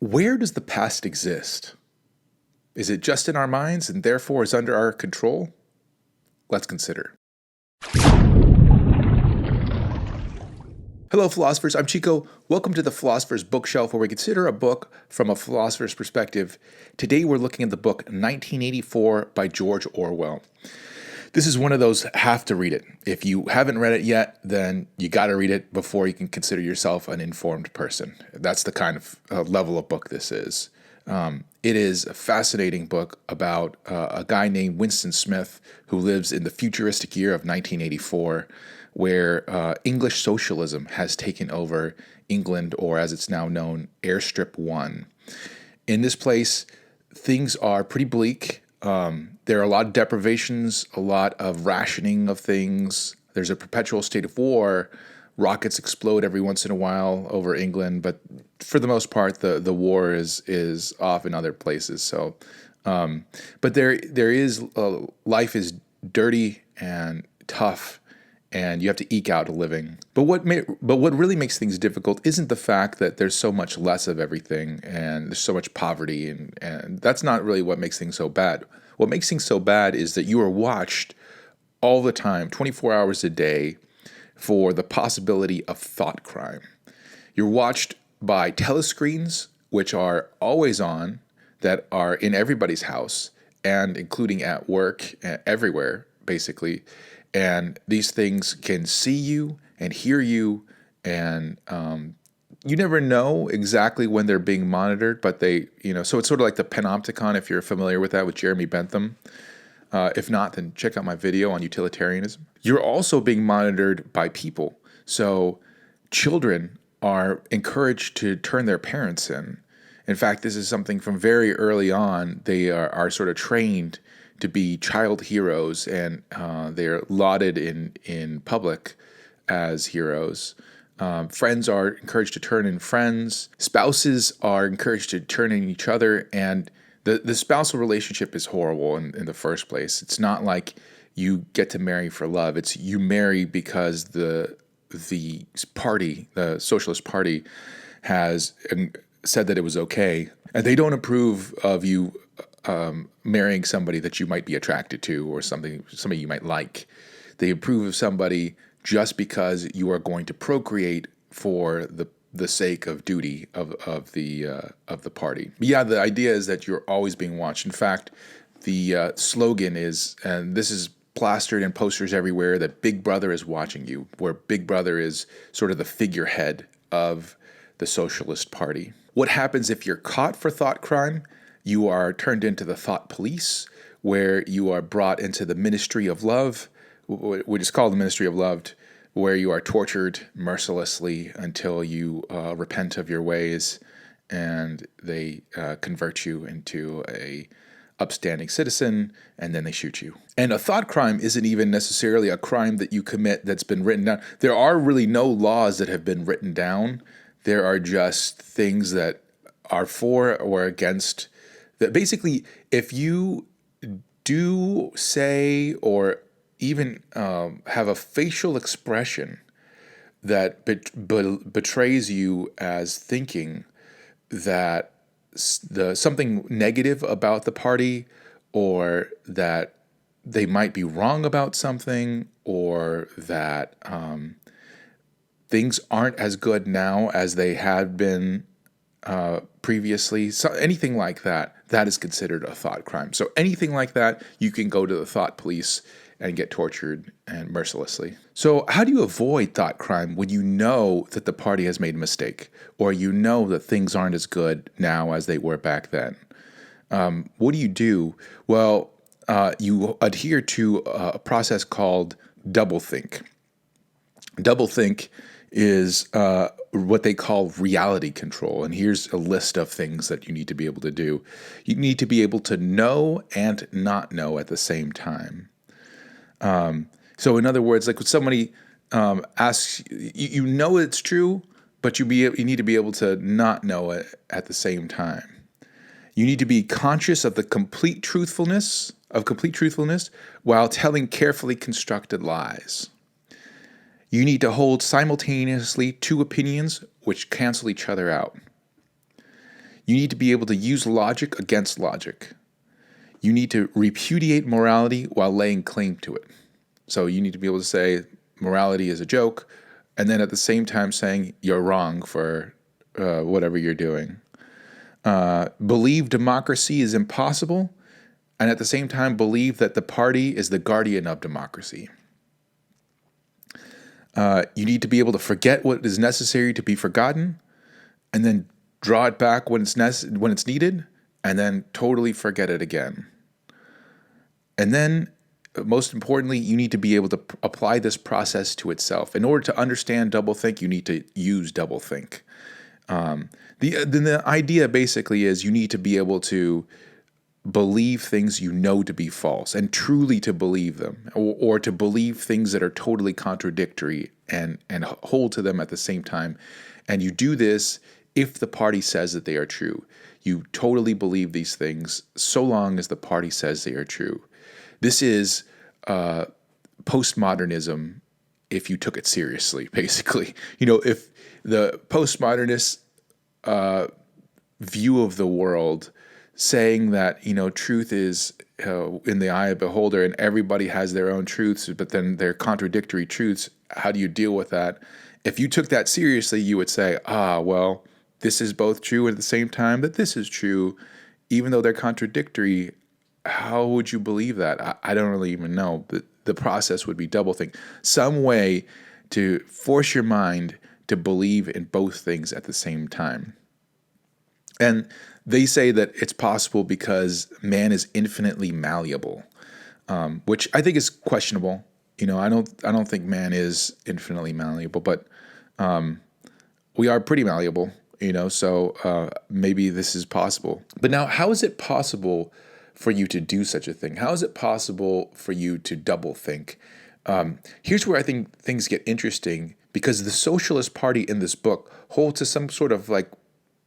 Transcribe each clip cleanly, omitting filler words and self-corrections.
Where does the past exist? Is it just in our minds and therefore is under our control? Let's consider. Hello, philosophers. I'm Chico. Welcome to the Philosopher's Bookshelf, where we consider a book from a philosopher's perspective. Today, we're looking at the book 1984 by George Orwell. This is one of those have to read it. If you haven't read it yet, then you got to read it before you can consider yourself an informed person. That's the kind of level of book this is. It is a fascinating book about a guy named Winston Smith who lives in the futuristic year of 1984, where English socialism has taken over England, or as it's now known, Airstrip 1. In this place, things are pretty bleak. There are a lot of deprivations, a lot of rationing of things. There's a perpetual state of war. Rockets explode every once in a while over England, but for the most part, the war is off in other places. So, but there is life is dirty and tough, and you have to eke out a living. But what really makes things difficult isn't the fact that there's so much less of everything and there's so much poverty, and that's not really what makes things so bad. What makes things so bad is that you are watched all the time, 24 hours a day, for the possibility of thought crime. You're watched by telescreens, which are always on, that are in everybody's house, and including at work, everywhere, basically. And these things can see you and hear you, and you never know exactly when they're being monitored, but so it's sort of like the panopticon, if you're familiar with that, with Jeremy Bentham. If not, then check out my video on utilitarianism. You're also being monitored by people. So children are encouraged to turn their parents in. In fact, this is something from very early on. They are sort of trained to be child heroes, and they're lauded in public as heroes. Friends are encouraged to turn in friends. Spouses are encouraged to turn in each other, and the spousal relationship is horrible in the first place. It's not like you get to marry for love. It's you marry because the party, the Socialist Party, has said that it was okay, and they don't approve of you marrying somebody that you might be attracted to or somebody you might like. They approve of somebody just because you are going to procreate for the sake of duty of the party. Yeah, the idea is that you're always being watched. In fact, the slogan is, and this is plastered in posters everywhere, that Big Brother is watching you, where Big Brother is sort of the figurehead of the Socialist Party. What happens if you're caught for thought crime? You are turned into the thought police, where you are brought into the Ministry of Love, which is called the Ministry of Love, where you are tortured mercilessly until you repent of your ways, and they convert you into a upstanding citizen, and then they shoot you. And a thought crime isn't even necessarily a crime that you commit that's been written down. There are really no laws that have been written down. There are just things that are for or against. That basically, if you do say or even have a facial expression that betrays you as thinking that something negative about the party, or that they might be wrong about something, or that things aren't as good now as they had been previously, so anything like that, that is considered a thought crime. So anything like that, you can go to the thought police and get tortured and mercilessly. So how do you avoid thought crime when you know that the party has made a mistake, or you know that things aren't as good now as they were back then? What do you do? Well, you adhere to a process called doublethink. Doublethink is what they call reality control. And here's a list of things that you need to be able to do. You need to be able to know and not know at the same time. So in other words, like when somebody asks, you know it's true, but you need to be able to not know it at the same time. You need to be conscious of the complete truthfulness while telling carefully constructed lies. You need to hold simultaneously two opinions which cancel each other out. You need to be able to use logic against logic. You need to repudiate morality while laying claim to it. So you need to be able to say morality is a joke, and then at the same time saying you're wrong for whatever you're doing. Believe democracy is impossible, and at the same time believe that the party is the guardian of democracy. You need to be able to forget what is necessary to be forgotten, and then draw it back when it's needed, and then totally forget it again. And then, most importantly, you need to be able to apply this process to itself. In order to understand doublethink, you need to use doublethink. The idea basically is you need to be able to believe things you know to be false and truly to believe them, or to believe things that are totally contradictory and hold to them at the same time. And you do this if the party says that they are true. You totally believe these things so long as the party says they are true. This is postmodernism if you took it seriously, basically. If the postmodernist view of the world, saying that, truth is in the eye of the beholder and everybody has their own truths, but then they're contradictory truths, how do you deal with that? If you took that seriously, you would say, well, this is both true at the same time that this is true, even though they're contradictory. How would you believe that? I don't really even know. The process would be doublethink. Some way to force your mind to believe in both things at the same time. And they say that it's possible because man is infinitely malleable, which I think is questionable. I don't think man is infinitely malleable, but we are pretty malleable. So maybe this is possible. But now, how is it possible for you to do such a thing? How is it possible for you to doublethink? Here's where I think things get interesting, because the Socialist Party in this book holds to some sort of like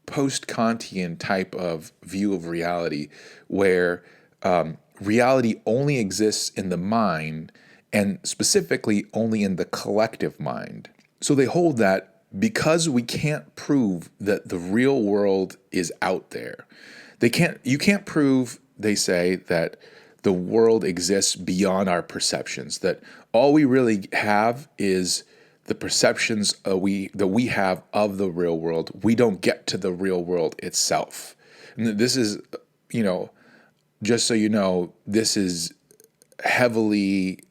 PostKantian type of view of reality, where reality only exists in the mind, and specifically only in the collective mind. So they hold that because we can't prove that the real world is out there, you can't prove, they say, that the world exists beyond our perceptions, that all we really have is the perceptions that we have of the real world. We don't get to the real world itself. And this is, just so you know, this is heavily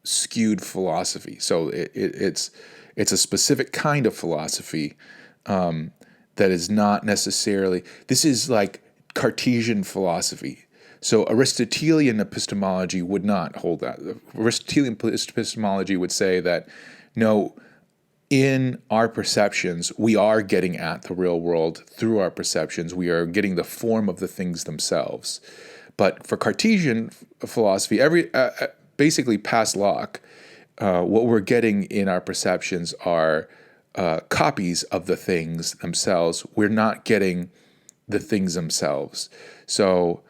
skewed philosophy. So it's a specific kind of philosophy that is not necessarily. This is like Cartesian philosophy. So Aristotelian epistemology would not hold that. Aristotelian epistemology would say that, no, in our perceptions, we are getting at the real world through our perceptions. We are getting the form of the things themselves. But for Cartesian philosophy, basically past Locke, what we're getting in our perceptions are copies of the things themselves. We're not getting the things themselves. So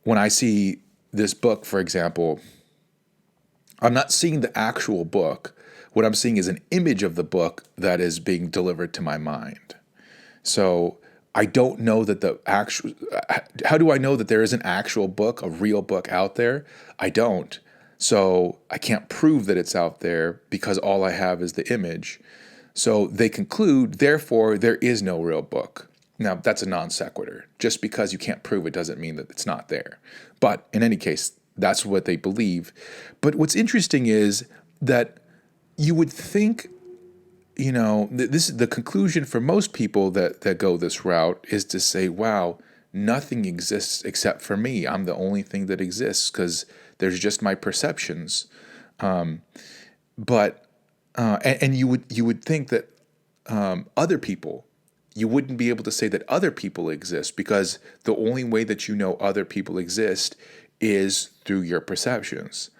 when I see this book, for example, I'm not seeing the actual book. What I'm seeing is an image of the book that is being delivered to my mind. So I don't know that how do I know that there is an actual book, a real book out there? I don't. So I can't prove that it's out there because all I have is the image. So they conclude, therefore, there is no real book. Now, that's a non sequitur. Just because you can't prove it doesn't mean that it's not there. But in any case, that's what they believe. But what's interesting is that you would think, this is the conclusion for most people that go this route, is to say, wow, nothing exists except for me. I'm the only thing that exists because there's just my perceptions. But you would think that other people, you wouldn't be able to say that other people exist, because the only way that you know other people exist is through your perceptions.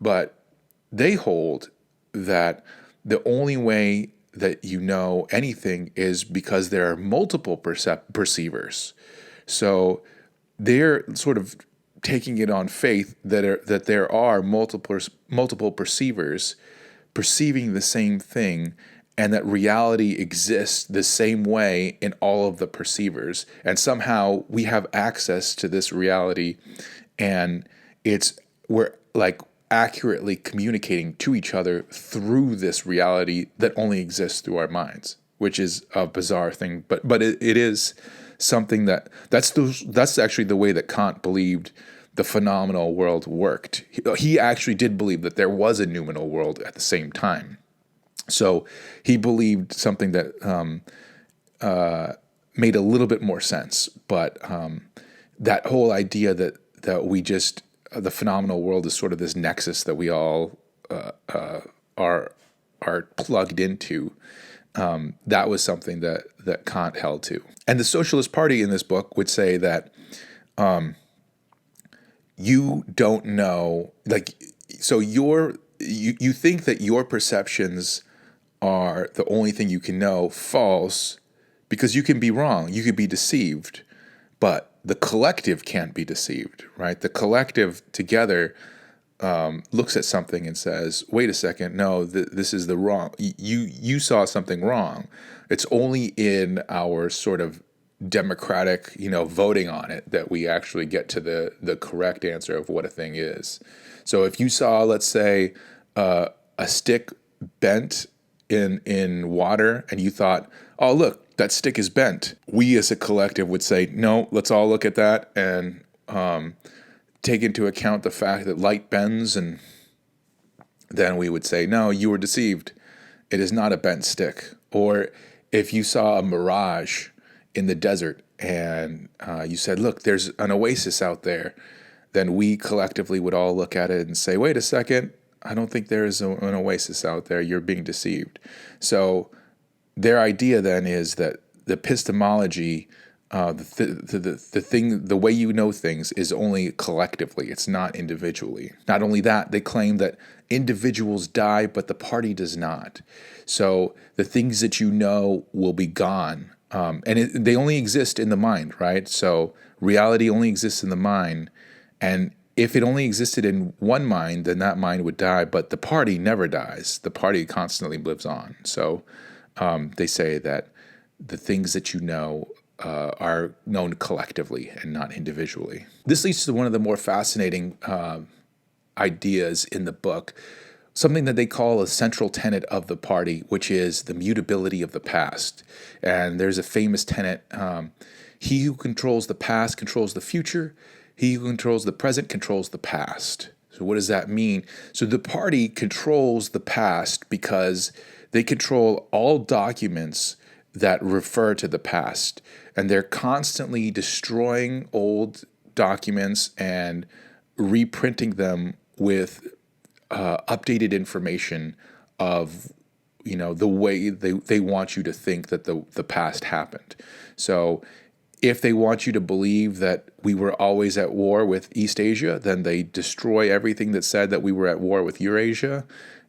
But they hold that the only way that you know anything is because there are multiple perceivers. So they're sort of taking it on faith that there are multiple perceivers perceiving the same thing, and that reality exists the same way in all of the perceivers. And somehow we have access to this reality, and we're like accurately communicating to each other through this reality that only exists through our minds, which is a bizarre thing. But it is something that's actually the way that Kant believed the phenomenal world worked. He actually did believe that there was a noumenal world at the same time. So he believed something that made a little bit more sense. But that whole idea that the phenomenal world is sort of this nexus that we all are plugged into, that was something that Kant held to. And the Socialist Party in this book would say that you don't know, so you think that your perceptions are the only thing you can know. False, because you can be wrong, you could be deceived, but the collective can't be deceived, right? The collective together looks at something and says, wait a second, no, this is the wrong, you saw something wrong. It's only in our sort of democratic, voting on it that we actually get to the correct answer of what a thing is. So if you saw, let's say, a stick bent in water, and you thought, oh, look, that stick is bent, we as a collective would say, no, let's all look at that and take into account the fact that light bends, and then we would say, no, you were deceived. It is not a bent stick. Or if you saw a mirage in the desert and you said, look, there's an oasis out there, then we collectively would all look at it and say, wait a second, I don't think there's an oasis out there. You're being deceived. So their idea then is that the epistemology, the way you know things is only collectively. It's not individually. Not only that, they claim that individuals die, but the party does not. So the things that you know will be gone. They only exist in the mind, right? So reality only exists in the mind. And if it only existed in one mind, then that mind would die. But the party never dies. The party constantly lives on. So they say that the things that you know are known collectively and not individually. This leads to one of the more fascinating ideas in the book, something that they call a central tenet of the party, which is the mutability of the past. And there's a famous tenet, he who controls the past controls the future, he who controls the present controls the past. So what does that mean? So the party controls the past because they control all documents that refer to the past. And they're constantly destroying old documents and reprinting them with updated information of, the way they want you to think that the past happened. So if they want you to believe that we were always at war with East Asia, then they destroy everything that said that we were at war with Eurasia,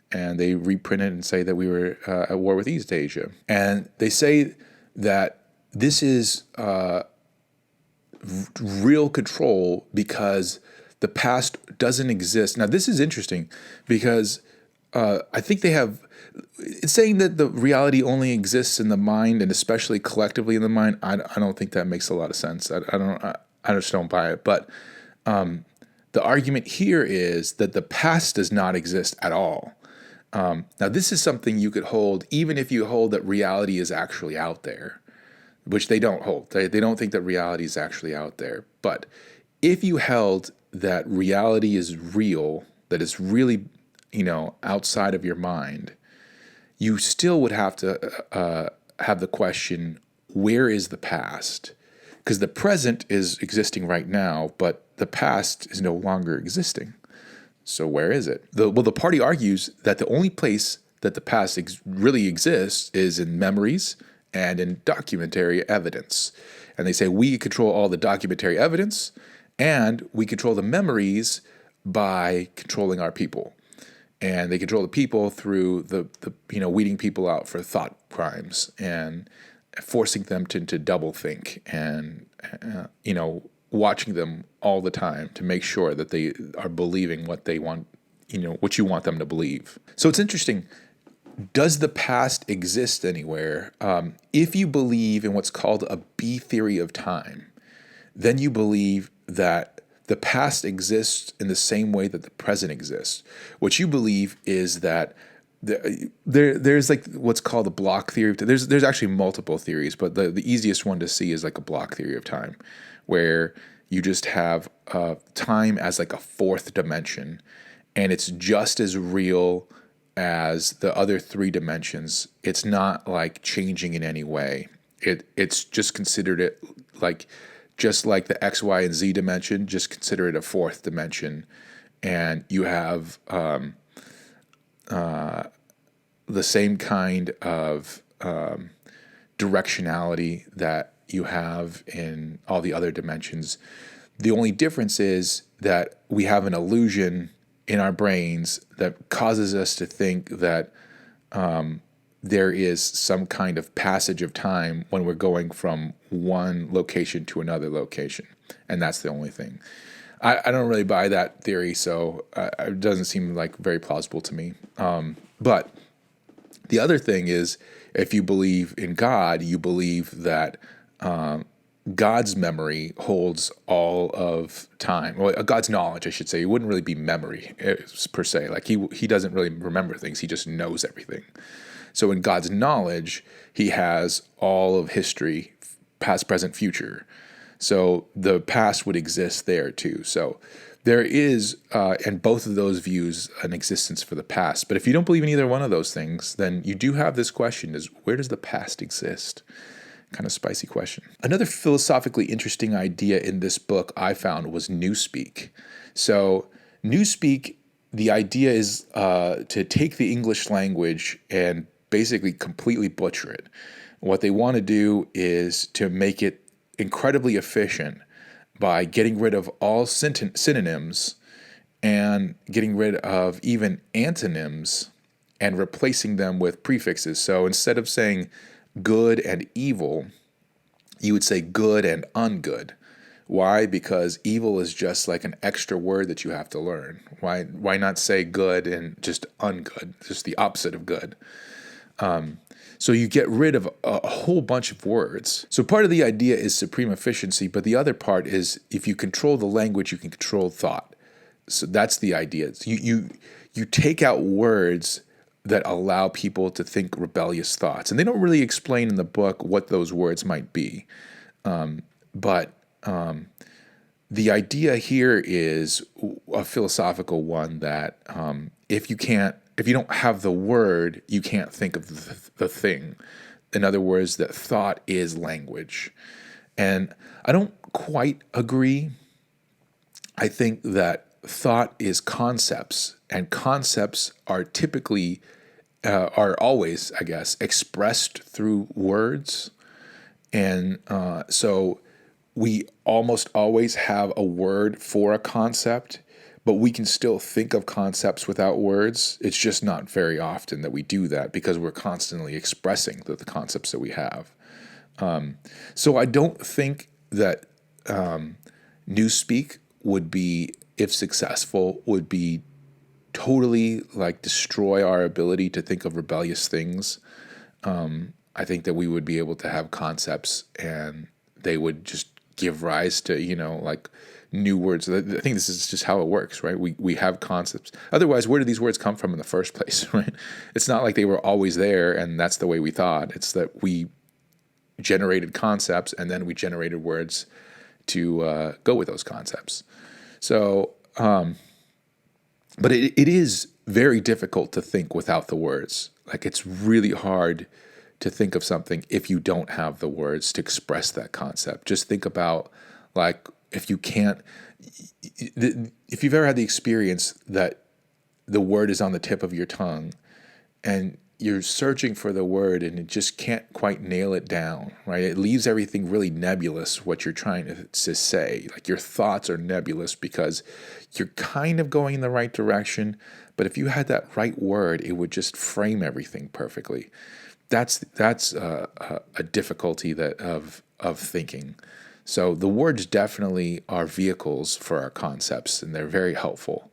and they reprint it and say that we were at war with East Asia. And they say that this is real control because the past doesn't exist. Now, this is interesting because I think it's saying that the reality only exists in the mind, and especially collectively in the mind. I don't think that makes a lot of sense. I just don't buy it. But the argument here is that the past does not exist at all. Now, this is something you could hold even if you hold that reality is actually out there, which they don't hold. They don't think that reality is actually out there. But if you held that reality is real, that it's really, outside of your mind, you still would have to have the question, where is the past? Because the present is existing right now, but the past is no longer existing. So where is it? The party argues that the only place that the past really exists is in memories and in documentary evidence. And they say we control all the documentary evidence and we control the memories by controlling our people. And they control the people through the weeding people out for thought crimes and forcing them to doublethink and, watching them all the time to make sure that they are believing what they want, what you want them to believe. So it's interesting. does the past exist anywhere? If you believe in what's called a B theory of time, then you believe that the past exists in the same way that the present exists. What you believe is that there's like what's called a block theory. There's actually multiple theories, but the easiest one to see is like a block theory of time, where you just have time as like a fourth dimension, and it's just as real as the other three dimensions. It's not like changing in any way. It's just considered it like just like the X, Y, and Z dimension. Just consider it a fourth dimension, and you have the same kind of directionality that you have in all the other dimensions. The only difference is that we have an illusion in our brains that causes us to think that there is some kind of passage of time when we're going from one location to another location. And that's the only thing. I don't really buy that theory, so it doesn't seem like very plausible to me. But the other thing is, if you believe in God, you believe that God's memory holds all of time. Well, God's knowledge, I should say. It wouldn't really be memory per se. Like he doesn't really remember things. He just knows everything. So in God's knowledge, he has all of history, past, present, future. So the past would exist there too. So there is, in both of those views, an existence for the past. But if you don't believe in either one of those things, then you do have this question: is where does the past exist? Kind of spicy question. Another philosophically interesting idea in this book I found was Newspeak. So Newspeak, the idea is to take the English language and basically completely butcher it. What they want to do is to make it incredibly efficient by getting rid of all synonyms and getting rid of even antonyms and replacing them with prefixes. So instead of saying good and evil, you would say good and ungood. Why? Because evil is just like an extra word that you have to learn. Why not say good and just ungood, just the opposite of good? So you get rid of a whole bunch of words. So part of the idea is supreme efficiency, but the other part is if you control the language, you can control thought. So that's the idea. You take out words that allow people to think rebellious thoughts. And they don't really explain in the book what those words might be. But the idea here is a philosophical one that if you don't have the word, you can't think of the thing. In other words, that thought is language. And I don't quite agree. I think that thought is concepts, and concepts are typically, are always, I guess, expressed through words. And so we almost always have a word for a concept, but we can still think of concepts without words. It's just not very often that we do that because we're constantly expressing the concepts that we have. So I don't think that Newspeak would be, if successful, would be totally like destroy our ability to think of rebellious things. I think that we would be able to have concepts and they would just give rise to, like new words. I think this is just how it works, right? We have concepts. Otherwise, where do these words come from in the first place, right? It's not like they were always there and that's the way we thought. It's that we generated concepts and then we generated words to go with those concepts. So, but it is very difficult to think without the words. Like it's really hard to think of something if you don't have the words to express that concept. Just think about like if you've ever had the experience that the word is on the tip of your tongue and you're searching for the word and it just can't quite nail it down, right? It leaves everything really nebulous, what you're trying to say. Like your thoughts are nebulous because you're kind of going in the right direction, but if you had that right word, it would just frame everything perfectly. That's a difficulty of thinking. So the words definitely are vehicles for our concepts, and they're very helpful.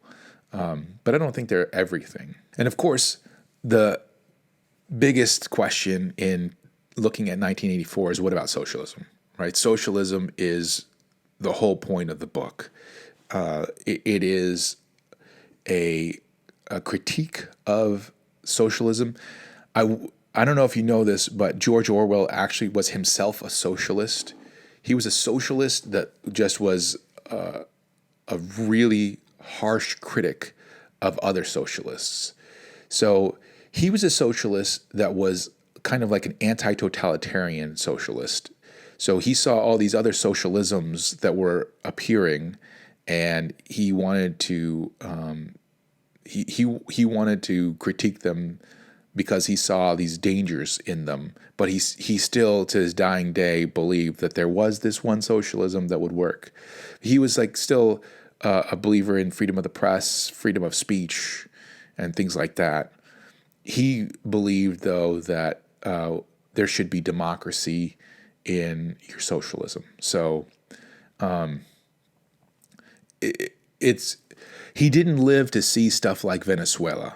But I don't think they're everything. And of course, the biggest question in looking at 1984 is, what about socialism, right? Socialism is the whole point of the book. It is a critique of socialism. I don't know if you know this, but George Orwell actually was himself a socialist. He was a socialist that just was a really harsh critic of other socialists. So he was a socialist that was kind of like an anti-totalitarian socialist. So he saw all these other socialisms that were appearing, and he wanted to he wanted to critique them because he saw these dangers in them. But he still, to his dying day, believed that there was this one socialism that would work. He was like still a believer in freedom of the press, freedom of speech, and things like that. He believed, though, that there should be democracy in your socialism. So he didn't live to see stuff like Venezuela,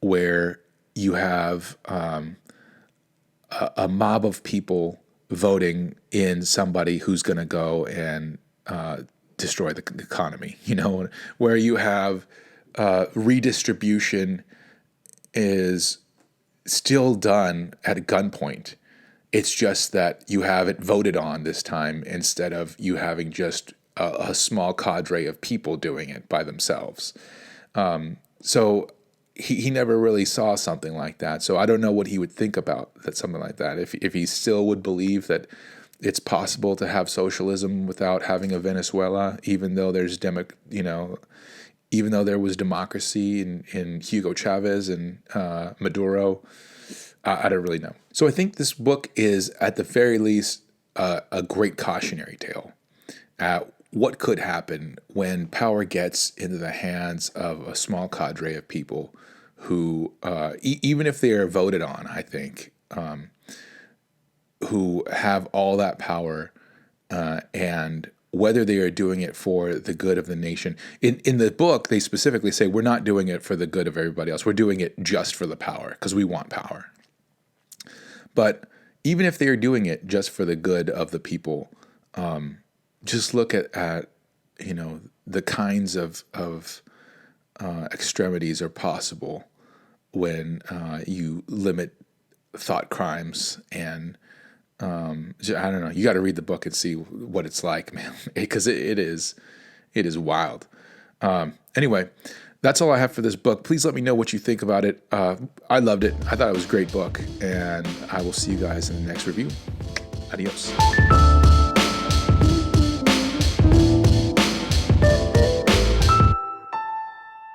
where you have a mob of people voting in somebody who's going to go and destroy the economy, where you have redistribution is still done at gunpoint. It's just that you have it voted on this time instead of you having just a small cadre of people doing it by themselves. So he never really saw something like that. So I don't know what he would think about something like that. If he still would believe that it's possible to have socialism without having a Venezuela, even though there's even though there was democracy in Hugo Chavez and Maduro, I don't really know. So I think this book is, at the very least, a great cautionary tale at what could happen when power gets into the hands of a small cadre of people who, even if they are voted on, I think, who have all that power, and whether they are doing it for the good of the nation. In the book, they specifically say, we're not doing it for the good of everybody else. We're doing it just for the power, because we want power. But even if they are doing it just for the good of the people, just look at the kinds of extremities are possible when you limit thought crimes. And I don't know, you got to read the book and see what it's like, man, because it is wild. Anyway, that's all I have for this book. Please let me know what you think about it. I loved it. I thought it was a great book, and I will see you guys in the next review. Adios.